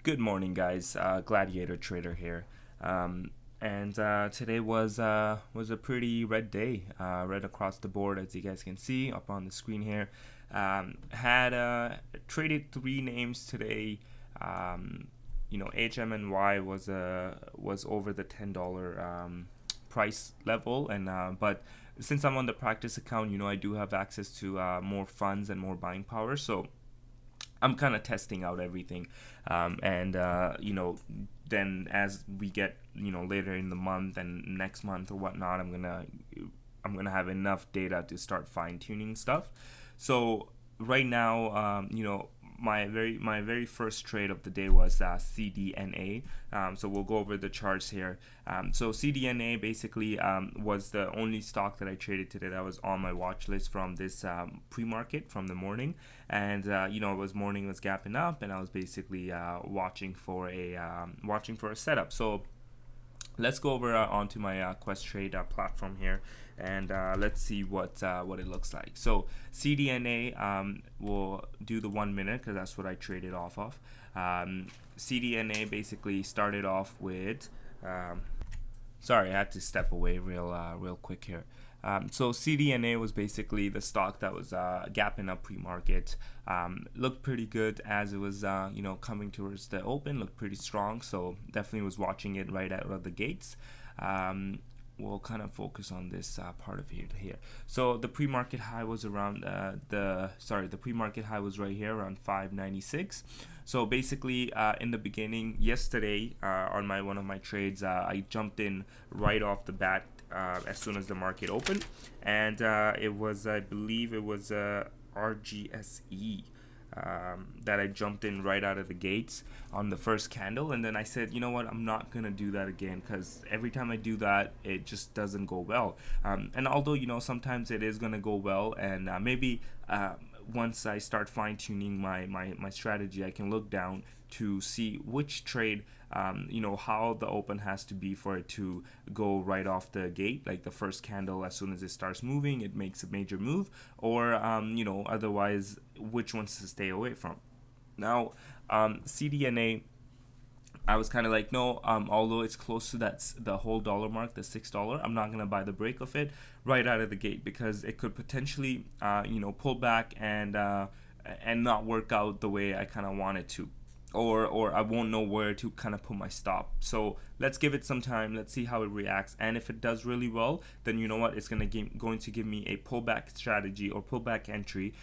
Good morning, guys. Gladiator Trader here, and today was a pretty red day, red across the board, as you guys can see up on the screen here. Had traded three names today. HMNY was over the $10 price level, and but since I'm on the practice account, I do have access to more funds and more buying power, so I'm kind of testing out everything, and then as we get later in the month and next month or whatnot, I'm gonna have enough data to start fine tuning stuff. So right now, my very first trade of the day was CDNA. So we'll go over the charts here. So CDNA basically was the only stock that I traded today that was on my watch list from this pre-market from the morning, and morning was gapping up, and I was basically watching for a setup. So let's go over onto my Questrade platform here, and let's see what it looks like. So CDNA will do the 1 minute because that's what I traded off of. CDNA basically started off with. Sorry, I had to step away real quick here. So CDNA was basically the stock that was gapping up pre-market. Looked pretty good as it was, coming towards the open. Looked pretty strong, so definitely was watching it right out of the gates. We'll kind of focus on this part of here. So the pre-market high was around the pre-market high was right here around 596. So basically, in the beginning yesterday, on one of my trades, I jumped in right off the bat as soon as the market opened, and I believe it was RGSE. That I jumped in right out of the gates on the first candle, and then I said, you know what, I'm not gonna do that again, because every time I do that, it just doesn't go well. And although sometimes it is gonna go well, and maybe once I start fine-tuning my strategy, I can look down to see which trade, how the open has to be for it to go right off the gate, like the first candle. As soon as it starts moving, it makes a major move, or otherwise which ones to stay away from. Now CDNA, I was kind of like, no, although it's close to the whole dollar mark, the $6, I'm not gonna buy the break of it right out of the gate, because it could potentially pull back and not work out the way I kind of want it to, or I won't know where to kind of put my stop. So let's give it some time. Let's see how it reacts, and if it does really well, then you know what, it's going to give me a pullback strategy or pullback entry,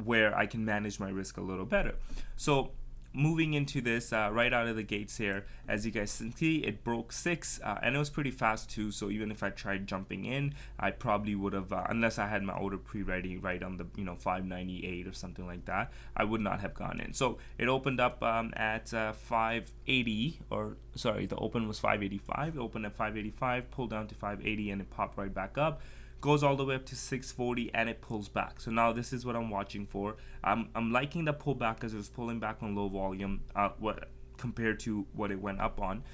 where I can manage my risk a little better. So moving into this right out of the gates here, as you guys can see, it broke 6, and it was pretty fast too. So even if I tried jumping in, I probably would have, unless I had my order pre-ready right on the 598 or something like that, I would not have gone in. So it opened up at 580, or sorry, the open was 585. It opened at 585, pulled down to 580, and it popped right back up. Goes all the way up to 640, and it pulls back. So now this is what I'm watching for. I'm liking the pullback because it was pulling back on low volume, compared to what it went up on.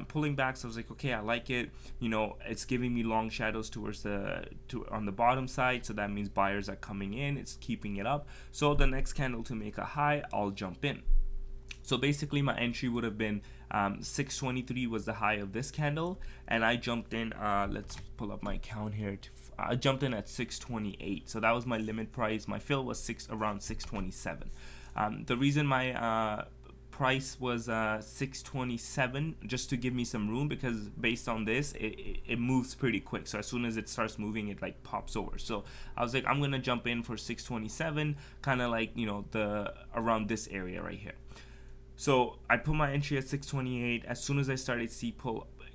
Pulling back, so I was like, okay, I like it. It's giving me long shadows on the bottom side, so that means buyers are coming in. It's keeping it up. So the next candle to make a high, I'll jump in. So basically my entry would have been 623 was the high of this candle, and I jumped in, let's pull up my account here, I jumped in at 628. So that was my limit price. My fill was around 627. The reason my price was 627, just to give me some room, because based on this, it moves pretty quick. So as soon as it starts moving, it like pops over. So I was like, I'm gonna jump in for 627, kind of like the around this area right here. So I put my entry at 628. As soon as I started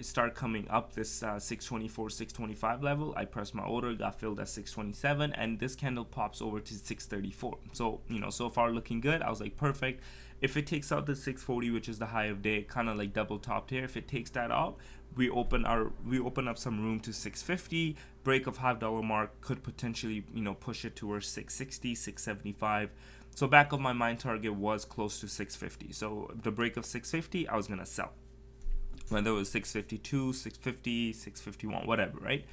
start coming up this 624, 625 level, I pressed my order, got filled at 627, and this candle pops over to 634. So so far looking good. I was like, perfect. If it takes out the 640, which is the high of day, kind of like double topped here, if it takes that out, we open up some room to 650. Break of $5 mark could potentially push it towards 660, 675. So back of my mind target was close to 650. So the break of 650, I was gonna sell, whether it was 652, 650, 651, whatever, right?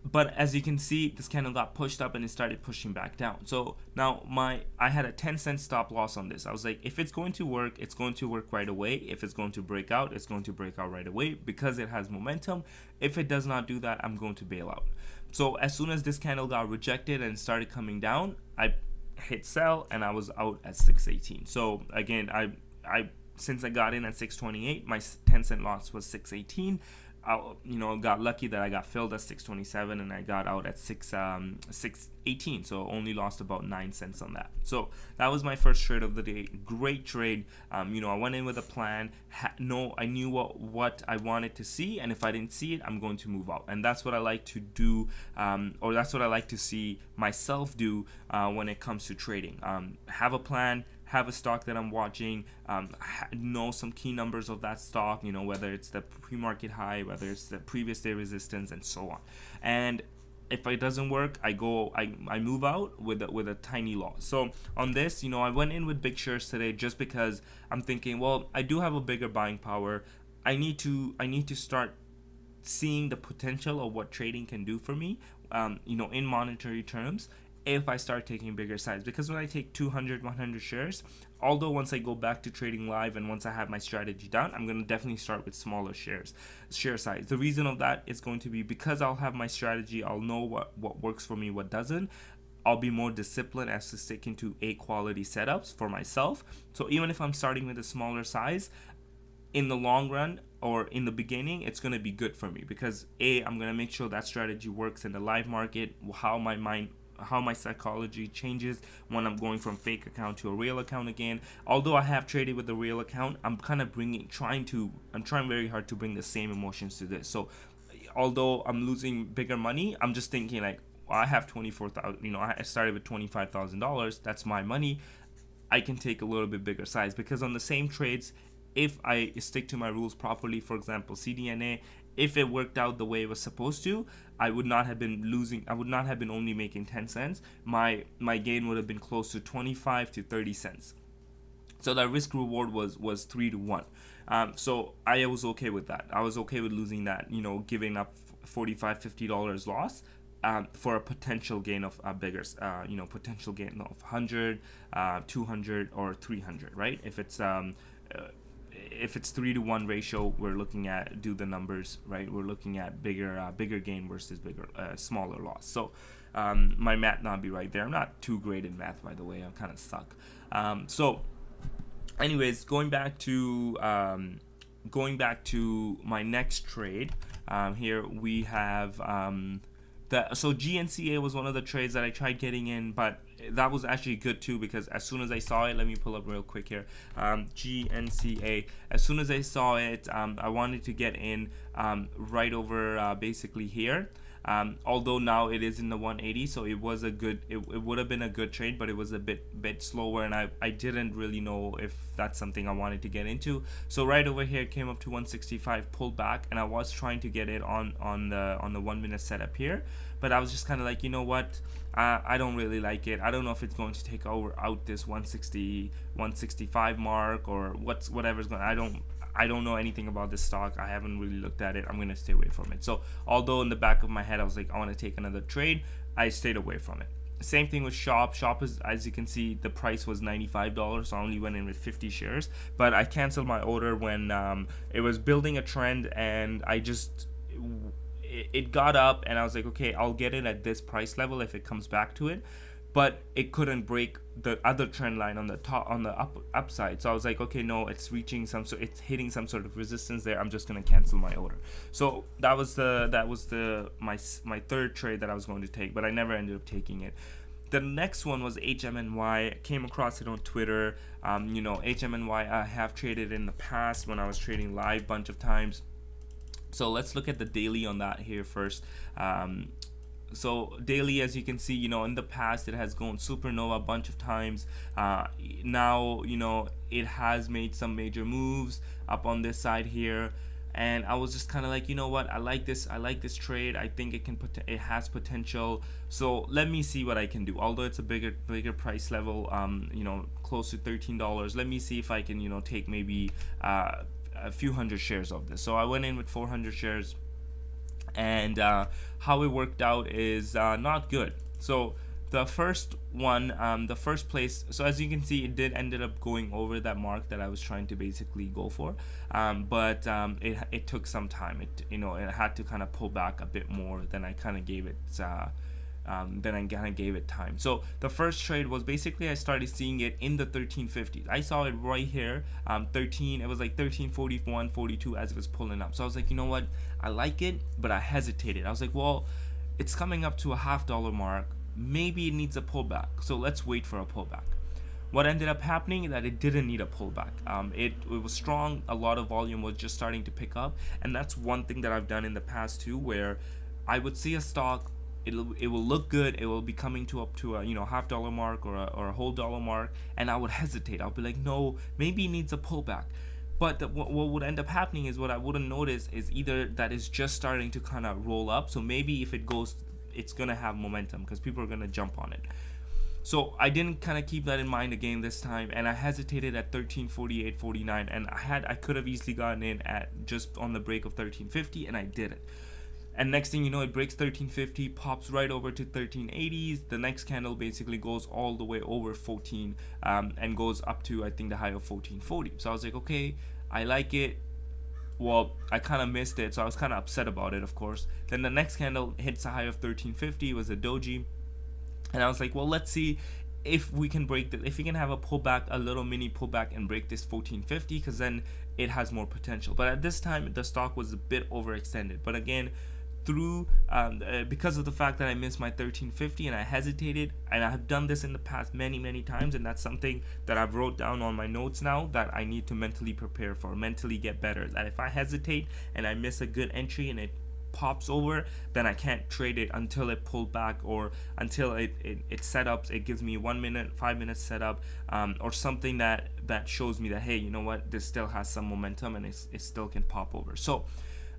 But as you can see, this candle got pushed up and it started pushing back down. So now I had a 10-cent stop loss on this. I was like, if it's going to work, it's going to work right away. If it's going to break out, it's going to break out right away because it has momentum. If it does not do that, I'm going to bail out. So as soon as this candle got rejected and started coming down, I hit sell and I was out at 618. So again, I since I got in at 628, my 10-cent loss was 618. Got lucky that I got filled at 627 and I got out at 618. So only lost about 9 cents on that. So that was my first trade of the day. Great trade. I went in with a plan. I knew what I wanted to see, and if I didn't see it, I'm going to move out. And that's what I like to do, or that's what I like to see myself do when it comes to trading. Have a plan. Have a stock that I'm watching, know some key numbers of that stock, whether it's the pre-market high, whether it's the previous day resistance, and so on. And if it doesn't work, I move out with a tiny loss. So on this, I went in with big shares today just because I'm thinking, well, I do have a bigger buying power. I need to start seeing the potential of what trading can do for me, in monetary terms, if I start taking bigger size. Because when I take 200, 100 shares, although once I go back to trading live and once I have my strategy down, I'm going to definitely start with smaller share size. The reason of that is going to be because I'll have my strategy, I'll know what works for me, what doesn't. I'll be more disciplined as to sticking to A quality setups for myself. So even if I'm starting with a smaller size, in the long run or in the beginning, it's going to be good for me because I'm going to make sure that strategy works in the live market, how my psychology changes when I'm going from fake account to a real account again. Although I have traded with the real account, I'm kind of trying very hard to bring the same emotions to this. So although I'm losing bigger money, I'm just thinking like, well, I have 24,000, I started with $25,000. That's my money. I can take a little bit bigger size because on the same trades, if I stick to my rules properly, for example, CDNA, if it worked out the way it was supposed to, I would not have been losing. I would not have been only making 10 cents. My gain would have been close to 25 to 30 cents. So that risk reward was 3-1. So I was okay with that. I was okay with losing that, giving up $45-50 loss for a potential gain of potential gain of 100, 200, or 300, right? If it's 3-1 ratio, we're looking at, do the numbers, right? We're looking at bigger gain versus smaller loss. So my math not be right there. I'm not too great in math, by the way. I kind of suck. So anyways, going back to my next trade, here we have so GNCA was one of the trades that I tried getting in, but that was actually good too because as soon as I saw it, let me pull up real quick here. GNCA, as soon as I saw it, I wanted to get in right over basically here. Although now it is in the 180, so it was it would have been a good trade, but it was a bit slower, and I didn't really know if that's something I wanted to get into. So right over here, it came up to 165, pulled back, and I was trying to get it on the 1 minute setup here, but I was just kind of like, you know what, I don't really like it. I don't know if it's going to take out this 160, 165 mark or whatever's going. I don't know anything about this stock. I haven't really looked at it. I'm going to stay away from it. So although in the back of my head I was like, I want to take another trade, I stayed away from it. Same thing with Shop. Shop is, as you can see, the price was $95, so I only went in with 50 shares. But I canceled my order when it was building a trend, and it got up, and I was like, okay, I'll get it at this price level if it comes back to it. But it couldn't break the other trend line on the top, on the upside. So I was like, okay, no, it's hitting some sort of resistance there. I'm just gonna cancel my order. So that was my third trade that I was going to take, but I never ended up taking it. The next one was HMNY. I came across it on Twitter. HMNY I have traded in the past when I was trading live bunch of times. So let's look at the daily on that here first. So daily, as you can see, in the past it has gone supernova a bunch of times. Now, it has made some major moves up on this side here, and I was just kind of like, you know what, I like this trade. I think it has potential. So let me see what I can do. Although it's a bigger price level, close to $13. Let me see if I can, take maybe a few hundred shares of this. So I went in with 400 shares. and how it worked out is not good. So the first one, the first place, so as you can see, it did ended up going over that mark that I was trying to basically go for, but it took some time. It had to kind of pull back a bit more than I kind of gave it. Then I kind of gave it time. So the first trade was basically I started seeing it in the 1350s. I saw it right here, 13. It was like 1341, 42 as it was pulling up. So I was like, you know what? I like it, but I hesitated. I was like, well, it's coming up to a $0.50 mark. Maybe it needs a pullback. So let's wait for a pullback. What ended up happening is that it didn't need a pullback. It was strong. A lot of volume was just starting to pick up, and that's one thing that I've done in the past too, where I would see a stock. It will look good. It will be coming to up to a $0.50 mark or a whole dollar mark, and I would hesitate. I'll be like, no, maybe it needs a pullback. But what would end up happening is what I wouldn't notice is either that is just starting to kind of roll up. So maybe if it goes, it's gonna have momentum because people are gonna jump on it. So I didn't kind of keep that in mind again this time, and I hesitated at 1348, 49, and I could have easily gotten in at just on the break of 1350, and I didn't. And next thing you know, it breaks 1350, pops right over to 1380s. The next candle basically goes all the way over 14 and goes up to, I think, the high of 1440. So I was like, okay, I like it. Well, I kind of missed it, so I was kind of upset about it, of course. Then the next candle hits a high of 1350. It was a doji. And I was like, well, let's see if we can break this, if we can have a pullback, a little mini pullback, and break this 1450, because then it has more potential. But at this time, the stock was a bit overextended. But again, through because of the fact that I missed my 1350 and I hesitated, and I have done this in the past many times, and that's something that I've wrote down on my notes now that I need to mentally prepare for, mentally get better, that if I hesitate and I miss a good entry and it pops over, then I can't trade it until it pulled back, or until it set up. It gives me 1 minute, 5 minutes setup, or something that shows me that, hey, you know what, this still has some momentum and it still can pop over. So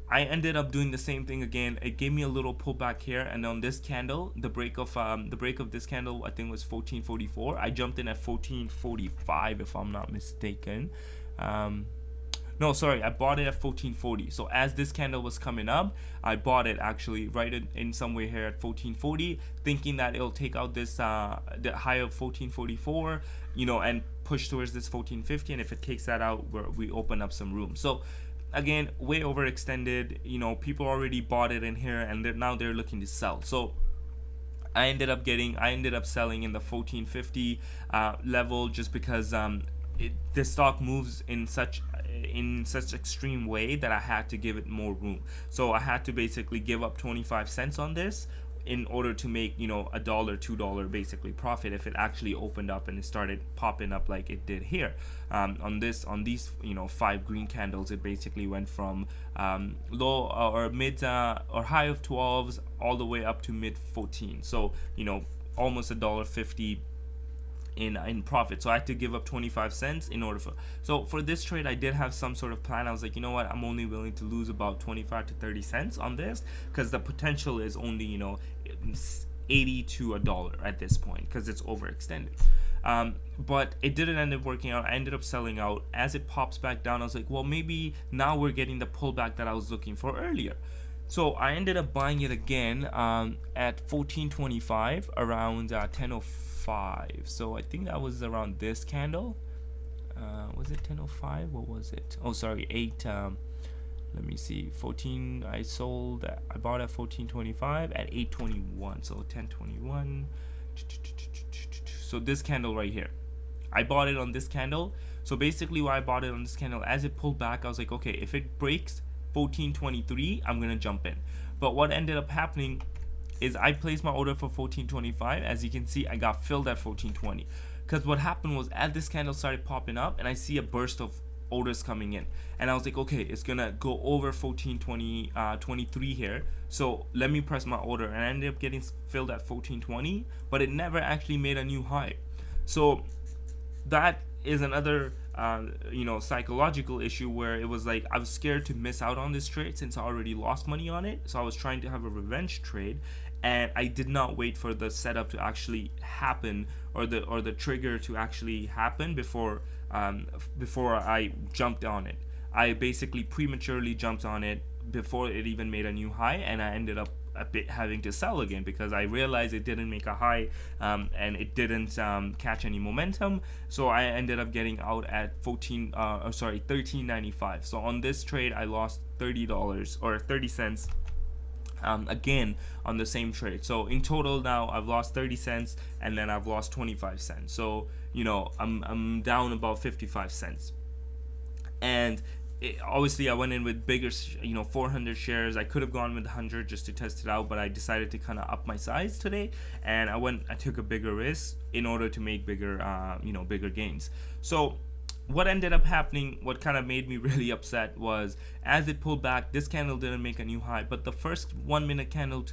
I ended up doing the same thing again. It gave me a little pullback here, and on this candle, the break of this candle, I think was 1444. I jumped in at 1445 if I'm not mistaken. No, sorry, I bought it at 1440. So as this candle was coming up, I bought it actually right in somewhere here at 1440, thinking that it'll take out this the high of 1444, and push towards this 1450. And if it takes that out, we open up some room. So again, way overextended. People already bought it in here, and now they're looking to sell. So I ended up selling in the 1450 level, just because this stock moves in such extreme way that I had to give it more room. So I had to basically give up 25 cents on this in order to make $1, $2 basically profit if it actually opened up and it started popping up like it did here. On these 5 green candles, it basically went from low or mid or high of 12s all the way up to mid 14. So almost $1.50 in profit. So I had to give up 25 cents in order for this trade. I did have some sort of plan. I was like, you know what, I'm only willing to lose about 25 to 30 cents on this, because the potential is only 80 to $1 at this point, because it's overextended. But it didn't end up working out. I ended up selling out. As it pops back down, I was like, well, maybe now we're getting the pullback that I was looking for earlier. So I ended up buying it again at 1425 around 10:05. So I think that was around this candle. Was it 10:05? What was it? Oh, sorry, 8. Let me see. 14. I bought at 1425 at 8:21. So 10:21. So this candle right here, I bought it on this candle. So basically, why I bought it on this candle, as it pulled back, I was like, okay, if it breaks 1423, I'm gonna jump in. But what ended up happening is I placed my order for 1425. As you can see, I got filled at 1420, because what happened was, as this candle started popping up and I see a burst of orders coming in, and I was like, okay, it's gonna go over 23 here, so let me press my order. And I ended up getting filled at 1420, but it never actually made a new high. So that is another psychological issue, where it was like I was scared to miss out on this trade since I already lost money on it. So I was trying to have a revenge trade, and I did not wait for the setup to actually happen, or the trigger to actually happen before I jumped on it. I basically prematurely jumped on it before it even made a new high, and I ended up a bit having to sell again because I realized it didn't make a high, and it didn't catch any momentum. So I ended up getting out at 13.95. So on this trade, I lost $30 or 30 cents. Again on the same trade. So in total now I've lost 30 cents and then I've lost 25 cents. So I'm down about 55 cents. And obviously I went in with bigger 400 shares. I could have gone with 100 just to test it out, but I decided to kind of up my size today, and I took a bigger risk in order to make bigger bigger gains. So what ended up happening, what kind of made me really upset, was as it pulled back, this candle didn't make a new high, but the first 1 minute candle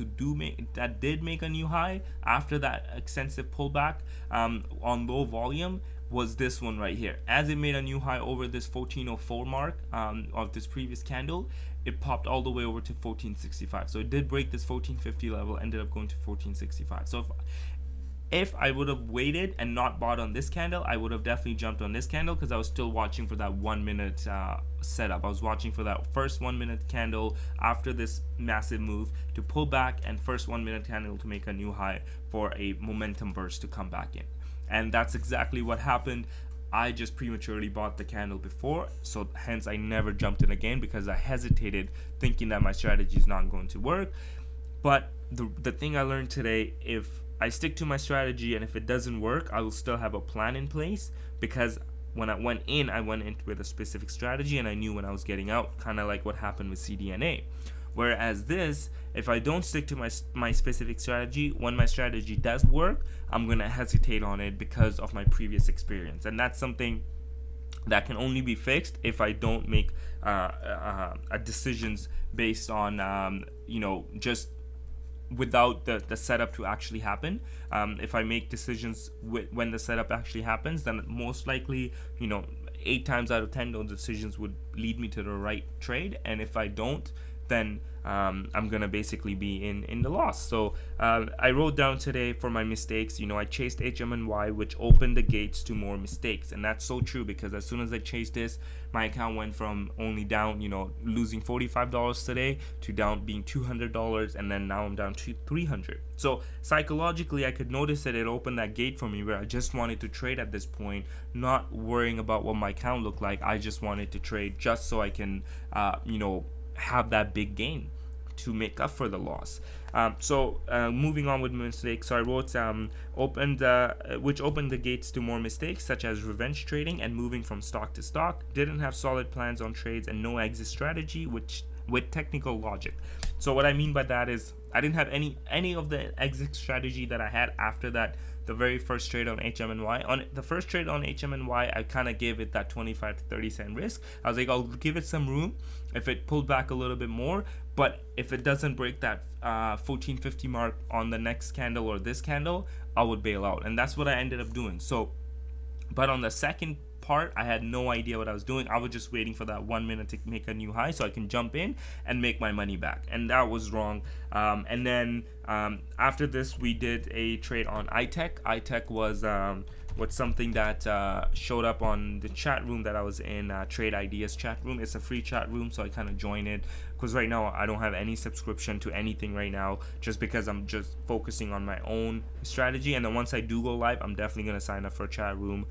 that did make a new high after that extensive pullback on low volume was this one right here. As it made a new high over this 1404 mark of this previous candle, it popped all the way over to 1465. So it did break this 1450 level, ended up going to 1465. So if I would have waited and not bought on this candle, I would have definitely jumped on this candle because I was still watching for that 1 minute setup. I was watching for that first 1 minute candle after this massive move to pull back, and first 1 minute candle to make a new high for a momentum burst to come back in. And that's exactly what happened. I just prematurely bought the candle before, so hence I never jumped in again because I hesitated, thinking that my strategy is not going to work. But the thing I learned today, if I stick to my strategy and if it doesn't work, I will still have a plan in place, because when I went in with a specific strategy and I knew when I was getting out, kind of like what happened with CDNA. Whereas this, if I don't stick to my specific strategy, when my strategy does work, I'm going to hesitate on it because of my previous experience. And that's something that can only be fixed if I don't make decisions based on, just without the setup to actually happen. If I make decisions when the setup actually happens, then most likely, 8 times out of 10, those decisions would lead me to the right trade. And if I don't, then I'm gonna basically be in the loss. So I wrote down today for my mistakes. I chased HMNY, which opened the gates to more mistakes, and that's so true because as soon as I chased this, my account went from only down, losing $45 today to down being $200, and then now I'm down to $300. So psychologically, I could notice that it opened that gate for me where I just wanted to trade at this point, not worrying about what my account looked like. I just wanted to trade just so I can, have that big gain to make up for the loss. So moving on with mistakes, so I wrote which opened the gates to more mistakes, such as revenge trading and moving from stock to stock. Didn't have solid plans on trades and no exit strategy, which with technical logic. So what I mean by that is I didn't have any of the exit strategy that I had after that. The very first trade on HMNY. On the first trade on HMNY, I kind of gave it that 25 to 30 cent risk. I was like, I'll give it some room if it pulled back a little bit more, but if it doesn't break that 1450 mark on the next candle or this candle, I would bail out. And that's what I ended up doing. So, but on the second part, I had no idea what I was doing. I was just waiting for that 1 minute to make a new high so I can jump in and make my money back, and that was wrong. And then after this, we did a trade on iTech. iTech was something that showed up on the chat room that I was in, Trade Ideas chat room. It's a free chat room, so I kind of joined it because right now I don't have any subscription to anything right now, just because I'm just focusing on my own strategy. And then once I do go live, I'm definitely going to sign up for a chat room,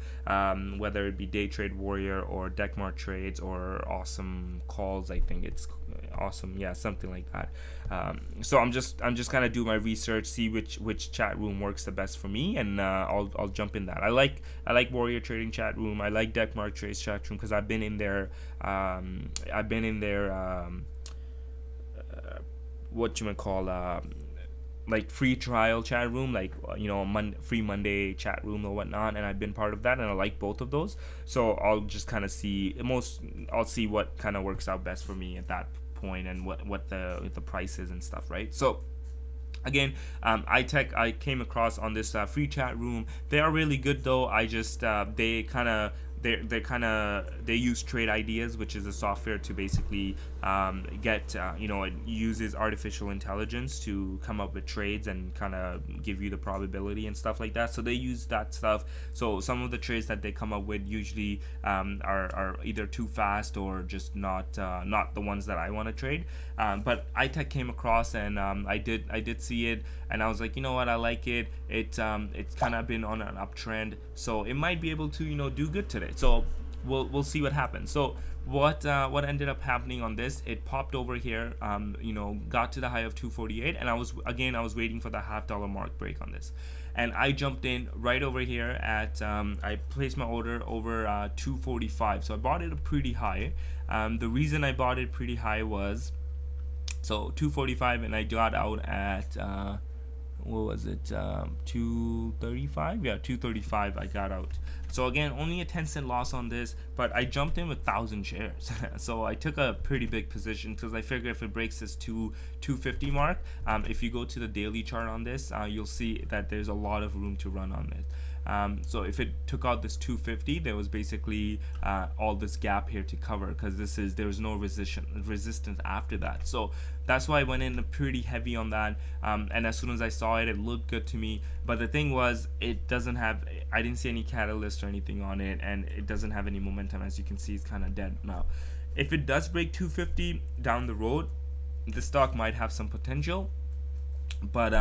whether it be Day Trade Warrior or Deckmart Trades or Awesome Calls. I think it's awesome, yeah, something like that. So I'm just kind of do my research, see which chat room works the best for me, and I'll jump in that. I like Warrior Trading chat room. I like Deckmart Trades chat room because I've been in there. What you might call like free trial chat room, like free Monday chat room or whatnot, and I've been part of that, and I like both of those. So I'll just kind of see what kind of works out best for me at that point, and what the price is and stuff, right? So again, iTech, I came across on this free chat room. They are really good though. I just they kind of they use Trade Ideas, which is a software to basically get it uses artificial intelligence to come up with trades and kind of give you the probability and stuff like that. So they use that stuff. So some of the trades that they come up with usually are either too fast or just not the ones that I want to trade. But iTech came across, and I did see it, and I was like, you know what, I like it. It's kind of been on an uptrend, so it might be able to do good today. So we'll see what happens. So what ended up happening on this, it popped over here, got to the high of 248, and I was waiting for the $0.50 mark break on this, and I jumped in right over here at I placed my order over 245. So I bought it pretty high. The reason I bought it pretty high was, so 245, and I got out at what was it, 235? Yeah, 235 I got out. So again, only a 10-cent loss on this, but I jumped in with 1,000 shares. So I took a pretty big position because I figured if it breaks this 250 mark, if you go to the daily chart on this, you'll see that there's a lot of room to run on it. So if it took out this 250, there was basically all this gap here to cover, because there's no resistance after that. So that's why I went in pretty heavy on that. And as soon as I saw it, it looked good to me. But the thing was, I didn't see any catalyst or anything on it, and it doesn't have any momentum. As you can see, it's kind of dead now. If it does break 250 down the road, the stock might have some potential, but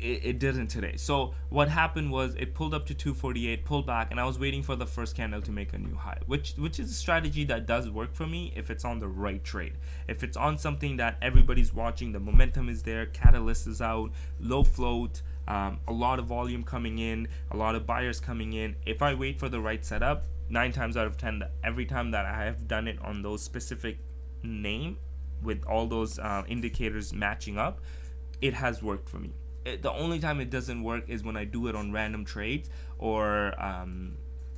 it didn't today. So what happened was, it pulled up to 248, pulled back, and I was waiting for the first candle to make a new high, which is a strategy that does work for me if it's on the right trade. If it's on something that everybody's watching, the momentum is there, catalyst is out, low float, a lot of volume coming in, a lot of buyers coming in. If I wait for the right setup, 9 times out of 10, every time that I have done it on those specific name with all those indicators matching up, it has worked for me. The only time it doesn't work is when I do it on random trades, or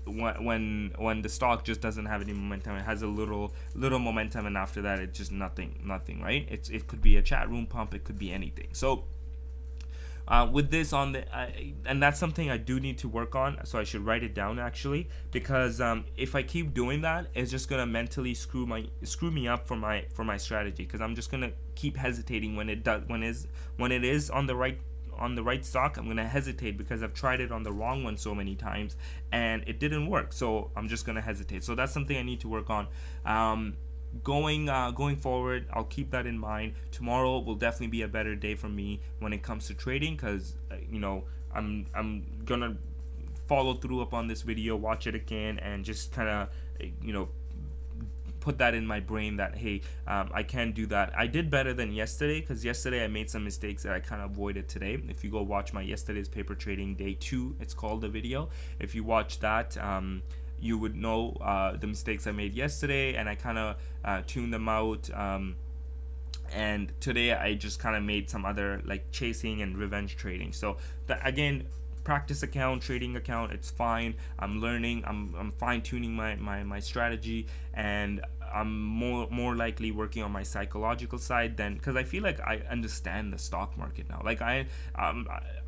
when the stock just doesn't have any momentum. It has a little momentum, and after that it's just nothing, right? It could be a chat room pump, it could be anything. So with this and that's something I do need to work on, so I should write it down actually, because if I keep doing that, it's just gonna mentally screw me up for my strategy, because I'm just gonna keep hesitating when it is on the right stock. I'm gonna hesitate because I've tried it on the wrong one so many times and it didn't work, so I'm just gonna hesitate. So that's something I need to work on. Going forward, I'll keep that in mind. Tomorrow will definitely be a better day for me when it comes to trading, because I'm gonna follow through up on this video, watch it again, and just kind of put that in my brain that, hey, I can do that. I did better than yesterday, because yesterday I made some mistakes that I kind of avoided today. If you go watch my yesterday's paper trading day 2, it's called, the video, if you watch that, you would know the mistakes I made yesterday, and I kind of tuned them out. And today I just kind of made some other, like, chasing and revenge trading. So again, practice account, trading account, it's fine. I'm learning, I'm fine-tuning my strategy, and I'm more likely working on my psychological side, then, because I feel like I understand the stock market now. Like I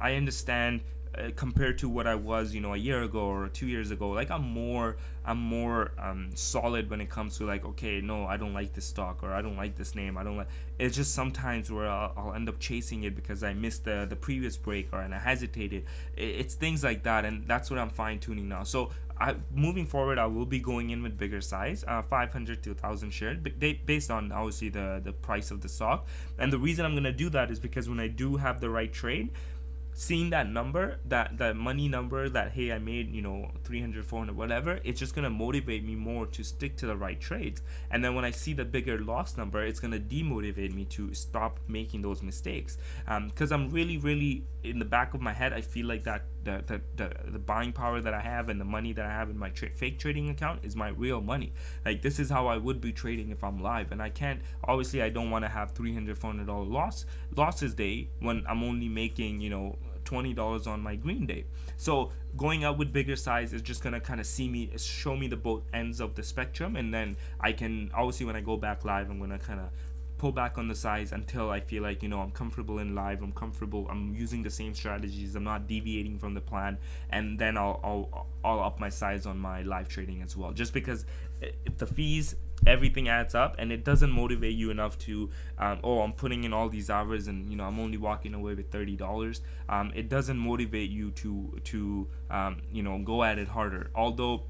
understand, compared to what I was, a year ago or 2 years ago. Like I'm more solid when it comes to, like, okay, no, I don't like this stock, or I don't like this name, I don't like. It's just sometimes where I'll end up chasing it because I missed the previous break, and I hesitated. It's things like that, and that's what I'm fine tuning now. So moving forward, I will be going in with bigger size, 500 to 1,000 shares, based on obviously the price of the stock. And the reason I'm gonna do that is because when I do have the right trade, seeing that number, that money number, that, hey, I made 300, 400, whatever, it's just gonna motivate me more to stick to the right trades. And then when I see the bigger loss number, it's gonna demotivate me to stop making those mistakes, because I'm really in the back of my head, I feel like that the buying power that I have and the money that I have in my fake trading account is my real money. Like, this is how I would be trading if I'm live, and I can't, obviously I don't want to have $300, $400 losses day when I'm only making $20 on my green day. So going out with bigger size is just gonna kind of show me the both ends of the spectrum, and then I can, obviously when I go back live, I'm gonna kind of pull back on the size until I feel like, you know, I'm comfortable in live, I'm using the same strategies, I'm not deviating from the plan, and then I'll up my size on my live trading as well. Just because if the fees, everything adds up, and it doesn't motivate you enough to oh, I'm putting in all these hours and, you know, I'm only walking away with $30. It doesn't motivate you to you know, go at it harder. Although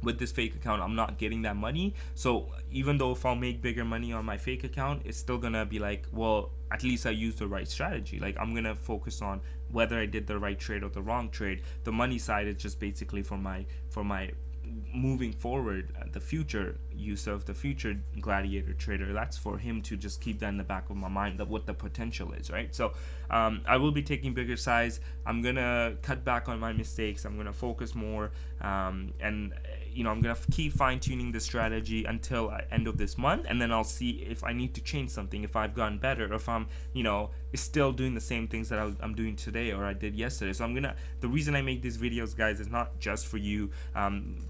with this fake account I'm not getting that money, so even though if I'll make bigger money on my fake account, it's still gonna be like, well, at least I used the right strategy. Like, I'm gonna focus on whether I did the right trade or the wrong trade. The money side is just basically for my moving forward, the future use of the future gladiator trader. That's for him to just keep that in the back of my mind, that what the potential is, right? So I will be taking bigger size. I'm gonna cut back on my mistakes. I'm gonna focus more, and you know, I'm gonna keep fine-tuning the strategy until end of this month, and then I'll see if I need to change something, if I've gotten better, or if I'm, you know, still doing the same things that I'm doing today or I did yesterday. So the reason I make these videos, guys, is not just for you,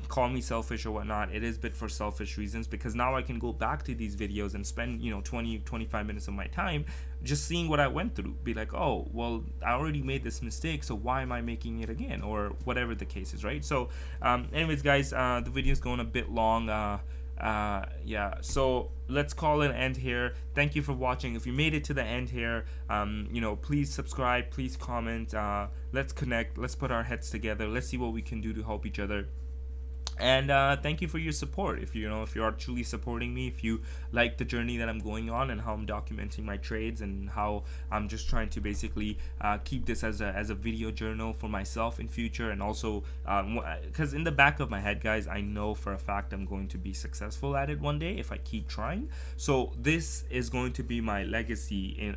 call me selfish or whatnot. It is a bit for selfish reasons, because now I can go back to these videos and spend, you know, 20-25 minutes of my time just seeing what I went through, be like, oh, well, I already made this mistake, so why am I making it again, or whatever the case is, right? So anyways, guys, the video is going a bit long. Yeah, so let's call it an end here. Thank you for watching. If you made it to the end here, you know, please subscribe, please comment, let's connect, let's put our heads together, let's see what we can do to help each other. And thank you for your support. If you are truly supporting me, if you like the journey that I'm going on and how I'm documenting my trades and how I'm just trying to basically keep this as a video journal for myself in future, and also because in the back of my head, guys, I know for a fact I'm going to be successful at it one day if I keep trying. So this is going to be my legacy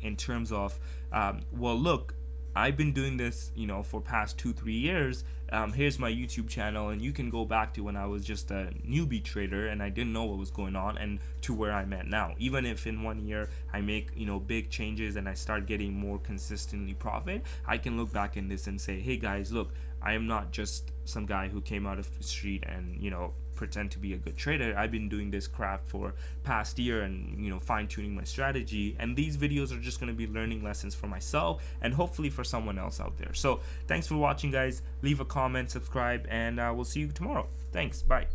in terms of well, look, I've been doing this, you know, for past 2-3 years. Here's my YouTube channel, and you can go back to when I was just a newbie trader and I didn't know what was going on, and to where I'm at now. Even if in 1 year I make, you know, big changes and I start getting more consistently profit, I can look back in this and say, hey guys, look, I am not just some guy who came out of the street and, you know, pretend to be a good trader. I've been doing this craft for past year and, you know, fine-tuning my strategy, and these videos are just going to be learning lessons for myself and hopefully for someone else out there. So thanks for watching, guys. Leave a comment, subscribe, and we'll see you tomorrow. Thanks. Bye.